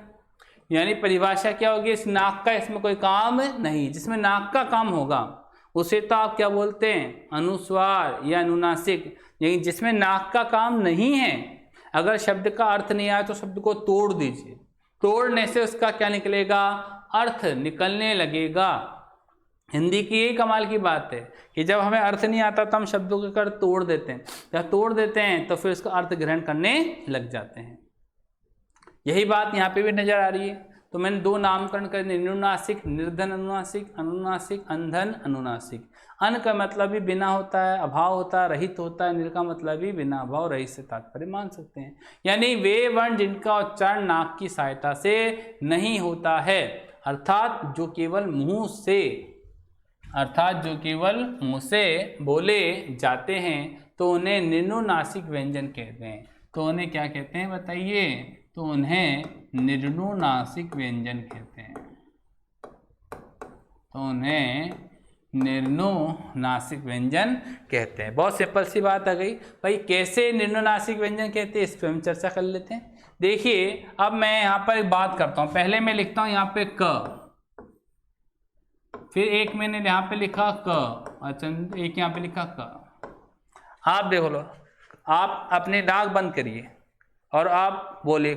यानी परिभाषा क्या होगी? इस नाक का इसमें कोई काम नहीं। जिसमें नाक का काम होगा उसे तो आप क्या बोलते हैं? अनुस्वार या अनुनासिक। लेकिन जिसमें नाक का काम नहीं है, अगर शब्द का अर्थ नहीं आया तो शब्द को तोड़ दीजिए। तोड़ने से उसका क्या निकलेगा? अर्थ निकलने लगेगा। हिंदी की यही कमाल की बात है कि जब हमें अर्थ नहीं आता तो हम शब्दों के कर तोड़ देते हैं। जब तोड़ देते हैं तो फिर उसका अर्थ ग्रहण करने लग जाते हैं। यही बात यहाँ पे भी नजर आ रही है। तो मैंने दो नामकरण कर, निर्नुनासिक, निर्धन अनुनासिक, अनुनासिक, अंधन अनुनासिक। अन का मतलब भी बिना होता है, अभाव होता है, रहित होता है। निर का मतलब भी बिना, अभाव, रहित से तात्पर्य मान सकते हैं। यानी वे वर्ण जिनका उच्चारण नाक की सहायता से नहीं होता है, अर्थात जो केवल मुंह से बोले जाते हैं, तो उन्हें निर्नुनासिक व्यंजन कहते हैं। तो उन्हें क्या कहते हैं बताइए? तो उन्हें निर्नुनासिक व्यंजन कहते हैं। तो उन्हें निर्नुनासिक व्यंजन कहते हैं। बहुत सिंपल सी बात आ गई भाई। कैसे निर्नुनासिक व्यंजन कहते हैं इस पर हम चर्चा कर लेते हैं। देखिए अब मैं यहाँ पर एक बात करता हूँ। पहले मैं लिखता हूँ यहाँ पे क, फिर एक मैंने यहाँ पे लिखा क, अच्छा एक यहाँ पे लिखा क। आप देखो लो, आप अपने नाक बंद करिए और आप बोले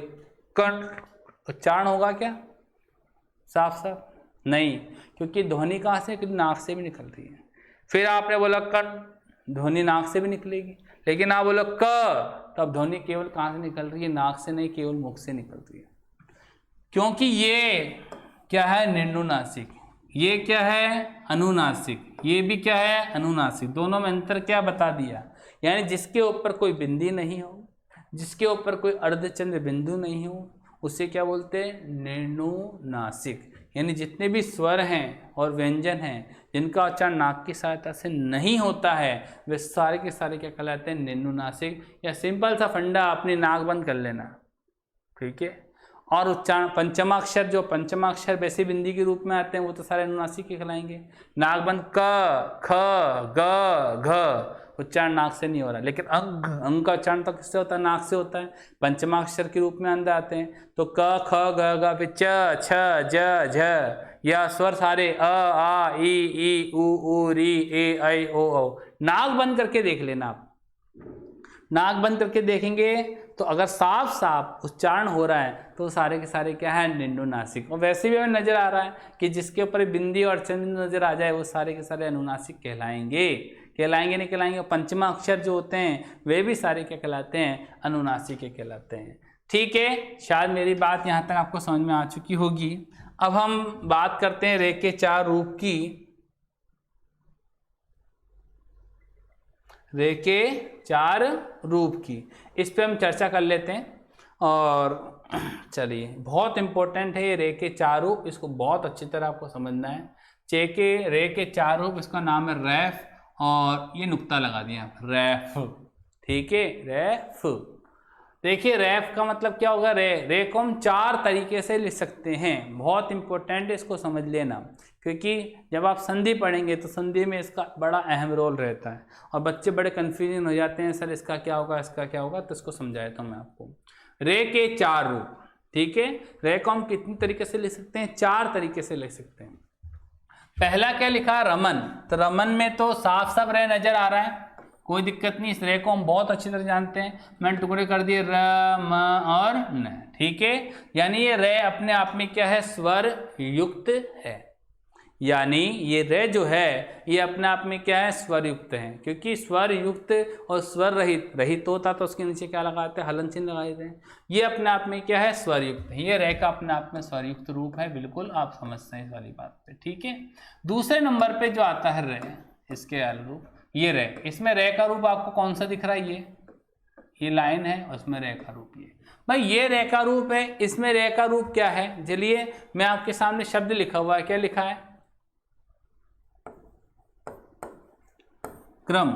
कण, उच्चारण होगा क्या साफ साफ? नहीं, क्योंकि ध्वनि कहाँ से? नाक से भी निकल रही है। फिर आपने बोला कण, ध्वनि नाक से भी निकलेगी। लेकिन आप बोलो क, तब ध्वनि केवल कहाँ से निकल रही है? नाक से नहीं, केवल मुख से निकल रही है। क्योंकि ये क्या है? निर्नुनासिक। ये क्या है? अनुनासिक। ये भी क्या है? अनुनासिक। दोनों में अंतर क्या बता दिया? यानी जिसके ऊपर कोई बिंदी नहीं हो, जिसके ऊपर कोई अर्धचंद्र बिंदु नहीं हो, उसे क्या बोलते हैं? निर्नुनासिक। यानी जितने भी स्वर हैं और व्यंजन हैं जिनका उच्चारण नाक की सहायता से नहीं होता है, वे सारे के सारे क्या कहलाते हैं? निर्नुनासिक। या सिंपल सा फंडा, अपनी नाक बंद कर लेना, ठीक है। और उच्चारण पंचमाक्षर, जो पंचमाक्षर वैसे बिंदी के रूप में आते हैं, वो तो सारे अनुनासिक के कहलाएंगे। नाक बंद क, ख, ग, घ, उच्चारण नाक से नहीं हो रहा। लेकिन अंग का उच्चारण तो किससे होता है? नाक से होता है। पंचमाक्षर के रूप में अंदर आते हैं तो क, ख, ग, घ, फिर च, छ, ज, झ, या स्वर सारे अ, आ, ई, उ, री, ए, ऐ, ओ, औ। नाक बंद करके देख लेना आप। नाक बंद करके देखेंगे तो अगर साफ साफ उच्चारण हो रहा है तो सारे के सारे क्या है? निर्नुनासिक। और वैसे भी हमें नजर आ रहा है कि जिसके ऊपर बिंदी और चंद्र नजर आ जाए वो सारे के सारे अनुनासिक कहलाएंगे। कहलाएंगे नहीं कहलाएंगे? पंचमा अक्षर जो होते हैं वे भी सारे क्या कहलाते हैं? अनुनासिक के कहलाते हैं। ठीक है, शायद मेरी बात यहाँ तक आपको समझ में आ चुकी होगी। अब हम बात करते हैं रे के चार रूप की। रे के चार रूप की, इस पे हम चर्चा कर लेते हैं। और चलिए, बहुत इंपॉर्टेंट है ये रे के चार रूप, इसको बहुत अच्छी तरह आपको समझना है। रे के चार रूप, इसका नाम है रैफ, और ये नुक्ता लगा दिया रैफ, ठीक है, रैफ। देखिए रैफ का मतलब क्या होगा? रे को हम चार तरीके से लिख सकते हैं। बहुत इंपॉर्टेंट है, इसको समझ लेना, क्योंकि जब आप संधि पढ़ेंगे तो संधि में इसका बड़ा अहम रोल रहता है और बच्चे बड़े कन्फ्यूजन हो जाते हैं, सर इसका क्या होगा, इसका क्या होगा। तो इसको समझाया था मैं आपको। रे के चार रूप, ठीक है। रे को हम कितनी तरीके से लिख सकते हैं? चार तरीके से लिख सकते हैं। पहला क्या लिखा? रमन। तो रमन में तो साफ साफ रे नजर आ रहा है, कोई दिक्कत नहीं। इस रे को हम बहुत अच्छी तरह जानते हैं। मैंने टुकड़े कर दिए र, म और न, ठीक है। यानी ये रे अपने आप में क्या है? स्वर युक्त है। यानी ये रे जो है ये अपने आप में क्या है, स्वर युक्त है, क्योंकि स्वर युक्त और स्वर रहित, रहित होता तो उसके नीचे क्या लगाते हैं, हलन चिन्ह लगाते हैं। ये अपने आप में क्या है, स्वर युक्त है। ये रे का अपने आप में स्वर युक्त रूप है, बिल्कुल आप समझते हैं इस वाली बात पे, ठीक है। दूसरे नंबर पे जो आता है रे, इसके अनुरूप ये रे, इसमें रे का रूप आपको कौन सा दिख रहा है, ये लाइन है और इसमें रे का रूप ये भाई, ये रे का रूप है। इसमें रे का रूप क्या है, चलिए मैं आपके सामने शब्द लिखा हुआ है, क्या लिखा है, क्रम।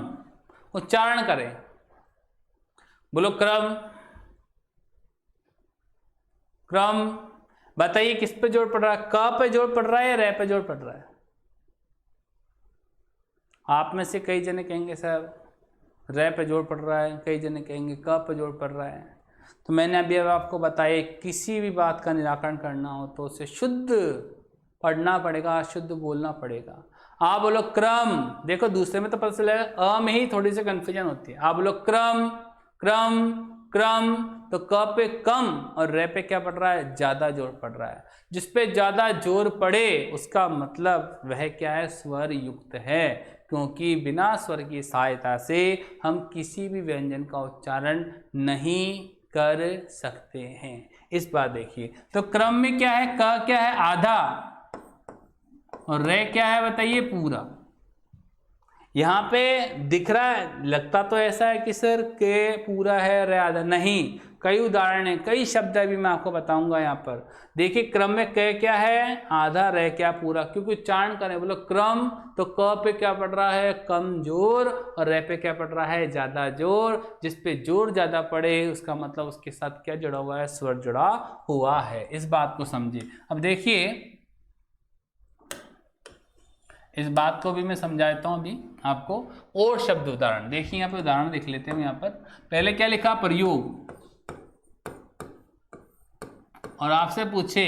उच्चारण करें, बोलो क्रम, क्रम। बताइए किस पे जोड़ पड़ रहा है, क पे जोड़ पड़ रहा है या रे पे जोड़ पड़ रहा है। आप में से कई जने कहेंगे सर रे पे जोड़ पड़ रहा है, कई जने कहेंगे क पे जोड़ पड़ रहा है। तो मैंने अभी अब आपको बताया किसी भी बात का निराकरण करना हो तो उसे शुद्ध पढ़ना पड़ेगा, शुद्ध बोलना पड़ेगा। आप बोलो क्रम, देखो दूसरे में तो पता चलेगा, अ में ही थोड़ी सी कंफ्यूजन होती है। आप बोलो क्रम, क्रम, क्रम, तो क पे कम और रे पे क्या पड़ रहा है, ज्यादा जोर पड़ रहा है। जिस पे ज्यादा जोर पड़े उसका मतलब वह क्या है, स्वर युक्त है, क्योंकि बिना स्वर की सहायता से हम किसी भी व्यंजन का उच्चारण नहीं कर सकते हैं। इस बात देखिए, तो क्रम में क्या है, क क्या है, आधा, और रे क्या है बताइए, पूरा। यहाँ पे दिख रहा है, लगता तो ऐसा है कि सर के पूरा है रे आधा, नहीं, कई उदाहरण है, कई शब्द अभी मैं आपको बताऊंगा। यहाँ पर देखिए क्रम में क क्या है, आधा, रे क्या पूरा, क्योंकि उच्चारण करें बोलो क्रम तो क पे क्या पड़ रहा है, कम जोर, और रे पे क्या पड़ रहा है, ज्यादा जोर। जिस पे जोर ज्यादा पड़े उसका मतलब उसके साथ क्या जुड़ा हुआ है, स्वर जुड़ा हुआ है। इस बात को समझिए। अब देखिए इस बात को भी मैं समझाता हूं अभी आपको, और शब्द उदाहरण देखिए, यहाँ पे उदाहरण देख लेते हैं। यहाँ पर पहले क्या लिखा, प्रयोग, और आपसे पूछे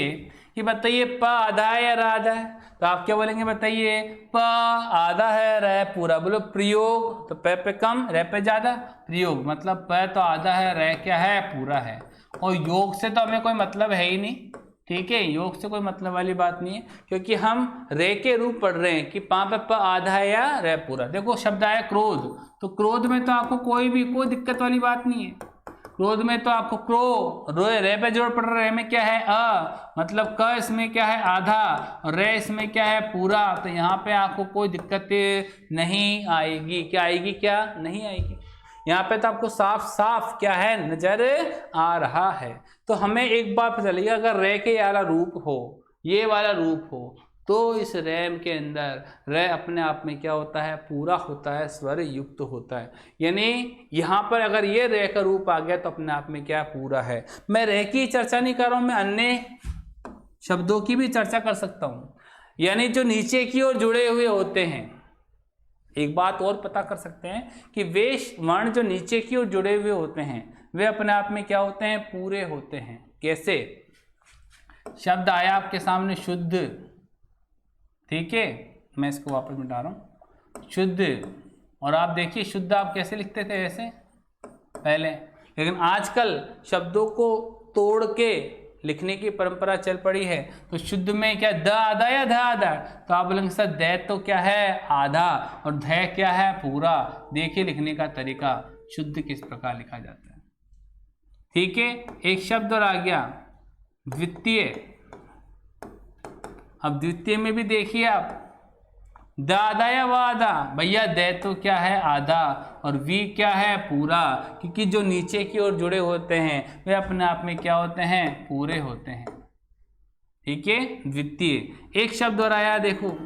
कि बताइए प आधा है या आधा है, तो आप क्या बोलेंगे, बताइए प आधा है, रे पूरा। बोलो प्रयोग, तो प पे कम, रे पे ज्यादा, प्रयोग मतलब प तो आधा है, रे क्या है, पूरा है। और योग से तो हमें कोई मतलब है ही नहीं, ठीक है, योग से कोई मतलब वाली बात नहीं है, क्योंकि हम रे के रूप पढ़ रहे हैं कि पा पे प आधा है या रे पूरा। देखो शब्द आया क्रोध, तो क्रोध में तो आपको कोई दिक्कत वाली बात नहीं है। क्रोध में तो आपको रे पे जोड़ पड़ रहा है, रे में क्या है, अ मतलब क इसमें क्या है, आधा, और रे इसमें क्या है, पूरा। तो यहाँ पे आपको कोई दिक्कत नहीं आएगी। क्या आएगी, क्या नहीं आएगी। यहाँ पे तो आपको साफ साफ क्या है, नजर आ रहा है। तो हमें एक बात पता चलेगी, अगर रे के वाला रूप हो, ये वाला रूप हो, तो इस रैम के अंदर रे अपने आप में क्या होता है, पूरा होता है, स्वर युक्त होता है। यानी यहाँ पर अगर ये रे का रूप आ गया तो अपने आप में क्या, पूरा है। मैं रे की चर्चा नहीं कर रहा हूं, मैं अन्य शब्दों की भी चर्चा कर सकता हूं, यानी जो नीचे की ओर जुड़े हुए होते हैं। एक बात और पता कर सकते हैं कि वे वर्ण जो नीचे की ओर जुड़े हुए होते हैं वे अपने आप में क्या होते हैं, पूरे होते हैं। कैसे, शब्द आया आपके सामने शुद्ध, ठीक है, मैं इसको वापस मिटा रहा हूं, शुद्ध, और आप देखिए शुद्ध आप कैसे लिखते थे, ऐसे पहले, लेकिन आजकल शब्दों को तोड़ के लिखने की परंपरा चल पड़ी है। तो शुद्ध में क्या, द आधा या ध आधा, तो आप बोलेंगे सर द तो क्या है, आधा, और ध क्या है, पूरा। देखिए लिखने का तरीका, शुद्ध किस प्रकार लिखा जाता है, ठीक है। एक शब्द और आ गया द्वितीय। अब द्वितीय में भी देखिए आप, द आधा या व आधा, भैया द तो क्या है, आधा, और वी क्या है, पूरा, क्योंकि जो नीचे की ओर जुड़े होते हैं वे अपने आप में क्या होते हैं, पूरे होते हैं, ठीक है, द्वितीय। एक शब्द और आया देखो,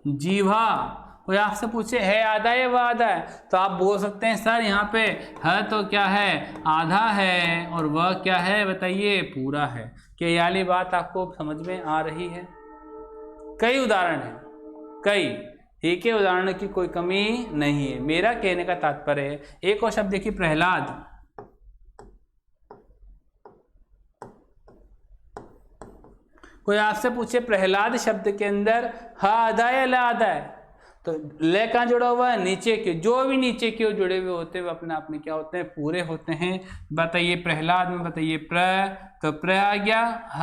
जीवा। कोई आपसे पूछे है आधा या व आधा है, तो आप बोल सकते हैं सर यहाँ पे है तो क्या है, आधा है, और वह क्या है बताइए, पूरा है। क्या ये वाली बात आपको समझ में आ रही है। कई उदाहरण हैं, कई, ठीक है, उदाहरण की कोई कमी नहीं है। मेरा कहने का तात्पर्य है, एक और शब्द देखिए, प्रहलाद। कोई आपसे पूछे प्रहलाद शब्द के अंदर ह आधा है ला आधा है, तो ले कहाँ जुड़ा हुआ है, नीचे के, जो भी नीचे के जुड़े हुए होते हैं वे अपने आप में क्या होते हैं, पूरे होते हैं। बताइए प्रहलाद में बताइए प्र, तो प्र आ गया, ह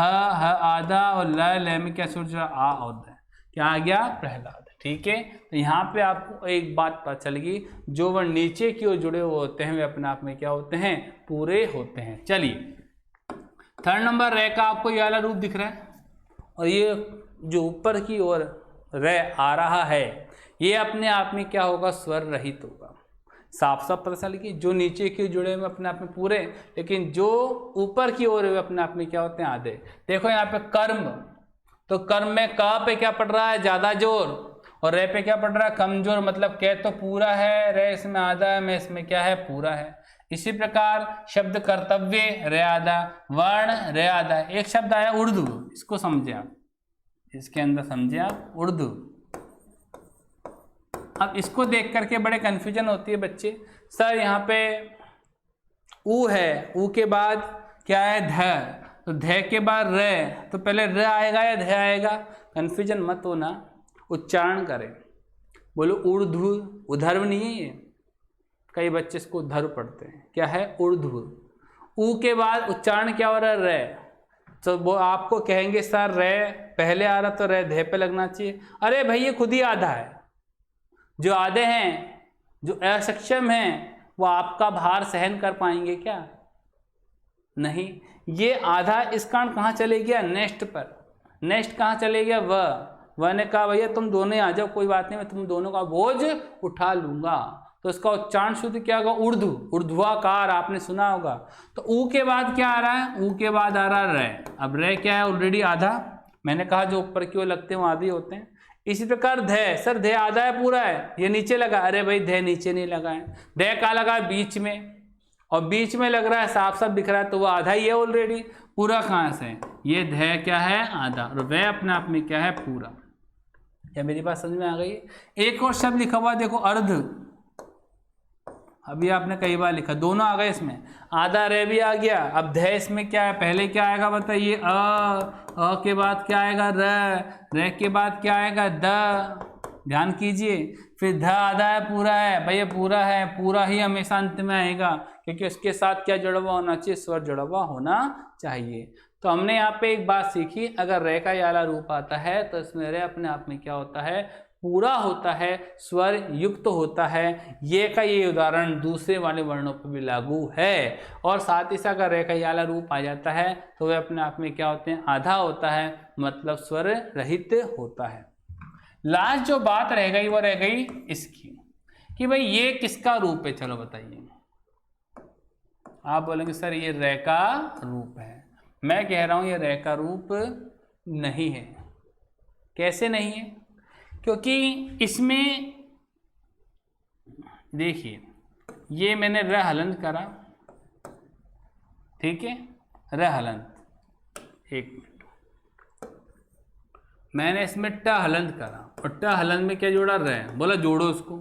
आधा, और ल में क्या सूर्य आ और द, क्या आ गया, प्रहलाद। ठीक है, तो यहाँ पे आपको एक बात पता चल गई, जो वह नीचे की ओर जुड़े हुए होते हैं वे अपने आप में क्या होते हैं, पूरे होते हैं। चलिए थर्ड नंबर रे का आपको ये वाला रूप दिख रहा है, और ये जो ऊपर की ओर रे आ रहा है ये अपने आप में क्या होगा, स्वर रहित होगा। साफ साफ पता चल कि जो नीचे के जुड़े हुए अपने आप में पूरे, लेकिन जो ऊपर की ओर अपने आप में क्या होते हैं, आधे। देखो यहाँ पे कर्म, तो कर्म में क पे क्या पड़ रहा है, ज्यादा जोर, और रे पे क्या पड़ रहा है, कमजोर। मतलब कह तो पूरा है, रे इसमें आधा है, मैं इसमें क्या है, पूरा है। इसी प्रकार शब्द कर्तव्य रे आधा, वर्ण रे आधा। एक शब्द आया उर्दू, इसको समझे आप, इसके अंदर समझे आप उर्दू। अब इसको देख करके बड़े कन्फ्यूजन होती है बच्चे, सर यहाँ पे ऊ है, ऊ के बाद क्या है, ध, तो ध के बाद रे, तो पहले र आएगा या ध आएगा, कन्फ्यूजन मत होना, उच्चारण करें। बोलो उर्दू, उधर्व नहीं है ये, कई बच्चे इसको उधर्व पढ़ते हैं, क्या है, उर्दू। ऊ के बाद उच्चारण क्या हो रहा है, रे, तो वो आपको कहेंगे सर रे पहले आ रहा तो रे ध पे लगना चाहिए। अरे भाई ये खुद ही आधा है, जो आधे हैं, जो असक्षम हैं, वो आपका भार सहन कर पाएंगे क्या, नहीं। ये आधा इस कारण कहाँ चले गया, नेक्स्ट पर, नेक्स्ट कहाँ चले गया, वह ने कहा भैया तुम दोनों आ जाओ, कोई बात नहीं, मैं तुम दोनों का बोझ उठा लूंगा। तो इसका उच्चारण शुद्ध क्या होगा, उर्दू, ऊर्ध्वाकार, आपने सुना होगा। तो ऊ के बाद क्या आ रहा है, ऊ के बाद आ रहा है रे। अब रे क्या है, ऑलरेडी आधा, मैंने कहा जो ऊपर की ओर लगते हैं वो आधे होते हैं। इसी प्रकार ध, सर ध आधा है पूरा है, ये नीचे लगा, अरे भाई ध नीचे नहीं लगा है, ध कहाँ लगा है, बीच में, और बीच में लग रहा है, साफ साफ दिख रहा है, तो वो आधा ही है ऑलरेडी, पूरा कहाँ से, ये ध क्या है, आधा, और वह अपने आप में क्या है, पूरा। क्या मेरी बात समझ में आ गई। एक और शब्द लिखा हुआ देखो, अर्ध, अभी आपने कई बार लिखा, दोनों आ गए इसमें, आधा रे भी आ गया। अब ध इसमें क्या है, पहले क्या आएगा बताइए, अ के बाद क्या आएगा, रे के बाद क्या आएगा, द, ध्यान कीजिए। फिर ध आधा है पूरा है, भैया पूरा है, पूरा ही हमेशा अंत में आएगा, क्योंकि उसके साथ क्या जुड़ा हुआ होना चाहिए, स्वर जुड़ा हुआ होना चाहिए। तो हमने यहाँ पे एक बात सीखी, अगर रे का याला रूप आता है तो इसमें रे अपने आप में क्या होता है, पूरा होता है, स्वर युक्त होता है। ये का ये उदाहरण दूसरे वाले वर्णों पर भी लागू है। और साथ ही साथ अगर रे का याला रूप आ जाता है तो वह अपने आप में क्या होते हैं, आधा होता है, मतलब स्वर रहित होता है। लास्ट जो बात रह गई वो रह गई इसकी, कि भाई ये किसका रूप है, चलो बताइए। आप बोलेंगे सर ये रे का रूप है, मैं कह रहा हूं ये रे का रूप नहीं है। कैसे नहीं है, क्योंकि इसमें देखिए ये मैंने र हलंत करा, ठीक है, र हलंत, एक मिनट, मैंने इसमें ट हलंत करा, और ट हलंत में क्या जोड़ा, र, बोला जोड़ो उसको,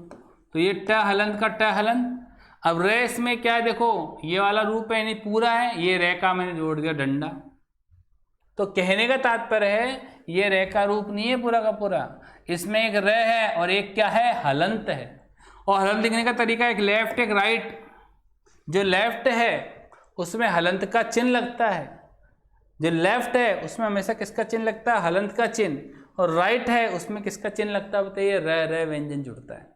तो ये ट हलंत का ट हलंत। अब रे इसमें क्या है, देखो ये वाला रूप है, यानी पूरा है, ये रे का मैंने जोड़ दिया डंडा। तो कहने का तात्पर्य है ये रे का रूप नहीं है पूरा का पूरा, इसमें एक रे है और एक क्या है, हलंत है। और हलंत लिखने का तरीका एक लेफ्ट एक राइट, जो लेफ्ट है उसमें हलंत का चिन्ह लगता है, जो लेफ्ट है उसमें हमेशा किसका चिन्ह लगता है, हलंत का चिन्ह, और राइट है उसमें किसका चिन्ह लगता है, बताइए, रे व्यंजन जुड़ता है।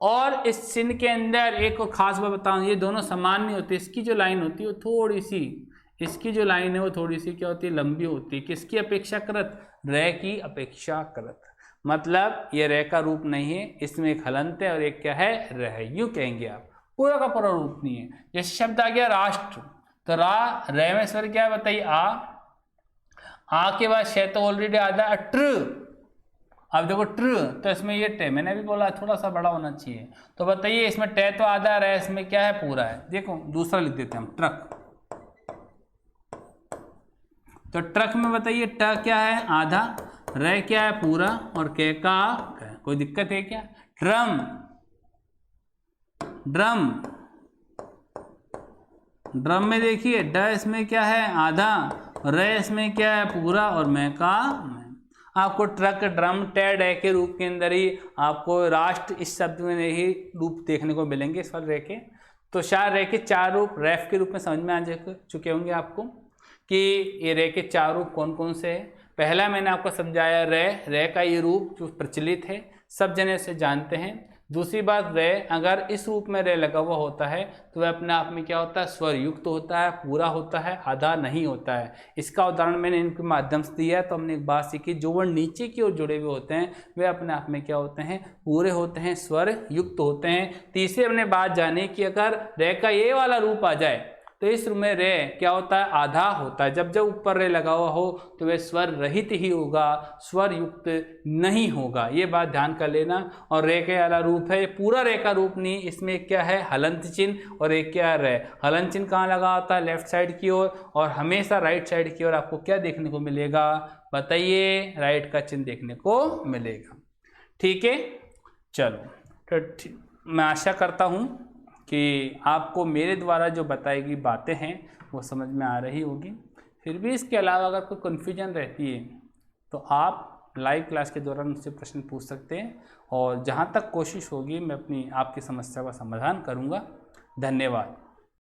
और इस चिन्ह के अंदर एक और खास बात बताऊं, ये दोनों समान नहीं होते, इसकी जो लाइन होती है वो थोड़ी सी, इसकी जो लाइन है वो थोड़ी सी क्या होती है, लंबी होती है, किसकी अपेक्षाकृत, रे की अपेक्षाकृत। मतलब ये रे का रूप नहीं है, इसमें एक हलंत है और एक क्या है, रे है, यूं कहेंगे आप, पूरा का पूरा रूप नहीं है। जैसे शब्द आ गया राष्ट्र, तो रे में स्वर क्या है बताइए, आ के बाद शे तो ऑलरेडी आधा, ट्र, अब देखो ट्र, तो इसमें ये टे, मैंने भी बोला थोड़ा सा बड़ा होना चाहिए, तो बताइए इसमें टे तो आधा रहा है, इसमें क्या है, पूरा है। देखो दूसरा लिख देते हैं हम, ट्रक, तो ट्रक में बताइए ट क्या है, आधा, रे क्या है, पूरा, और के का, कोई दिक्कत है क्या। ड्रम, ड्रम, ड्रम में देखिए ड इसमें क्या है, आधा, रे इसमें क्या है, पूरा, और मैं का मैं। आपको ट्रक, ड्रम, टेड ए के रूप के अंदर ही आपको राष्ट्र इस शब्द में ही रूप देखने को मिलेंगे इस बार रे के। तो शायद रे के 4 रूप रेफ के रूप में समझ में आ चुके होंगे आपको कि ये रे के 4 रूप कौन कौन से हैं। पहला मैंने आपको समझाया रे का ये रूप जो प्रचलित है, सब जने उसे जानते हैं। दूसरी बात, रे अगर इस रूप में रे लगा हुआ होता है तो वह अपने आप में क्या होता है, स्वर युक्त होता है, पूरा होता है, आधा नहीं होता है। इसका उदाहरण मैंने इनके माध्यम से दिया है। तो हमने एक बात सीखी, जो वर्ण नीचे की ओर जुड़े हुए होते हैं वे अपने आप में क्या होते हैं, पूरे होते हैं, स्वर युक्त होते हैं। तीसरी हमने बात जानी कि अगर रे का ये वाला रूप आ जाए तो इस रूप में रे क्या होता है, आधा होता है। जब जब ऊपर रे लगा हुआ हो तो वह स्वर रहित ही होगा, स्वर युक्त नहीं होगा, ये बात ध्यान कर लेना। और रे का वाला रूप है, ये पूरा रे का रूप नहीं, इसमें क्या है, हलंत चिन्ह। और एक क्या है, हलंत चिन्ह कहाँ लगा होता है, लेफ्ट साइड की ओर, और हमेशा राइट साइड की ओर आपको क्या देखने को मिलेगा, बताइए, राइट का चिन्ह देखने को मिलेगा। ठीक है, चलो तो मैं आशा करता हूँ कि आपको मेरे द्वारा जो बताई गई बातें हैं वो समझ में आ रही होगी। फिर भी इसके अलावा अगर कोई कन्फ्यूजन रहती है तो आप लाइव क्लास के दौरान मुझसे प्रश्न पूछ सकते हैं, और जहाँ तक कोशिश होगी मैं अपनी आपकी समस्या का समाधान करूँगा। धन्यवाद।